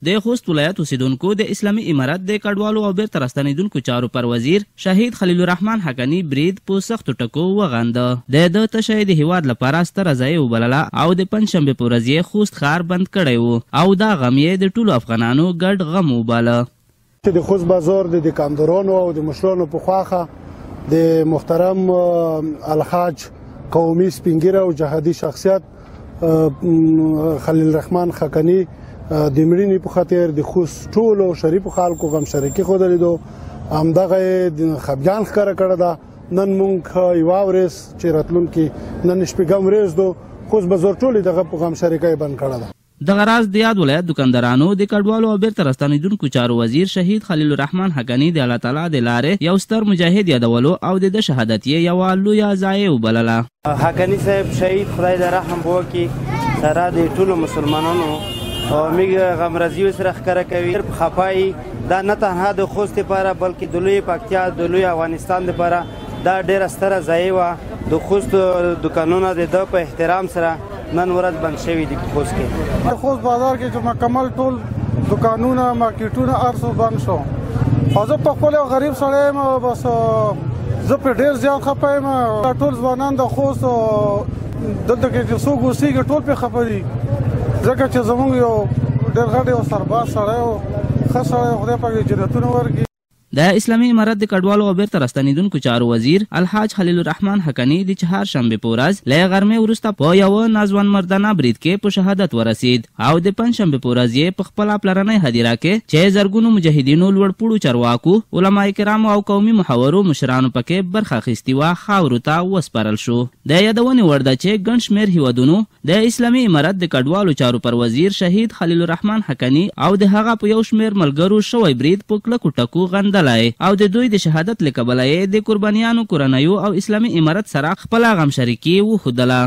د خوست ولایت اوسیدونکو د اسلامي امارت د کډوالو او بیرته راستنیدونکو چارو پر وزیر شهید خلیل الرحمن حقانی برید په سختو ټکو وغانده. د تشه د هیواد لپاره ستره ځای وبلله او د پنجشنبې په ورځ یې خوست ښار بند کړی و او دا غم یې د ټولو افغانانو ګډ غم وباله. د خوست بازار د دکاندارانو او د مشرانو په خواخه د محترم الحاج قومي سپینګیره او جهادي شخصیت خلیل الرحمن حقانی د مړینې په خاطر د خوست ټولو شریفو خلکو غم شریکي ښودلې ده. همدغه خفګان ښکاره کړې ده. نن موږ یوه ورځ چې راتلونکي نن شپږم ورځ ده خوست بازار ټولې دغه په غم شریکۍ بند کړی ده. دغه راز د یاد ولایت دکاندارانو د کډوالو او بیرته راستنیدونکو چارو وزیر شهید خلیل الرحمن حقانی د الله تعالی د لارې یو ستر مجاهد یادولو او د شهادت یې یوه لویه ضایع وبلله. حقانی صاحب شهید خدای د رحم وکړي سره د ټولو مسلمانانو او میږ غمرازي سره ښکاره کوي خفایي دا نه تنها د خوست لپاره بلکې د لوی پکتیا د لوی افغانستان لپاره دا ډېره ستره ضایع وه. د خوست دکانونه د ده په احترام سره نن ورځ بند شوي دي. خوست کې خوست بازار کې چې مکمل ټول دکانونه مارکیټونه هر څه بند شو او زه په خپل یو غریب سړی یم بس زه پرې ډېر زیات خفه یم. ټول ځوانان د خوست دلته کې چې څوک اوسېږي ټول پرې خفه دي ځکه چې زموږ یو ډېر غټ یو سرباز سړی و ښه سړی خدای پاک یې جنتونه ورکړي. د اسلامي امارت د کډوالو او بیرته راستنیدونکو چارو وزیر الحاج خلیل الرحمن حقانی د چهارشنبې په ورځ له غرمې وروسته په یوه ناځوان مردانه برید کې په شهادت ورسید او د پنجشنبې په ورځ یې په خپله پلرنۍ هدیره کې چې زرګونو مجاهدینو لوړپوړو چارواکو علما کرامو او قومي محورو مشرانو پکې برخه اخیستې وه خاورو ته وسپارل شو. د یادونې وړ ده چې ګڼ شمېر هیوادونو د اسلامي امارت د کډوالو چارو پر وزیر شهید خلیل الرحمن حقانی او د هغه په یو شمېر ملګرو شوی برید په کلکو ټکو غندل او د دوی د شهادت له کبله یې د قربانیانو کورنیو او اسلامي امارت سره خپله غمشریکي وښودله.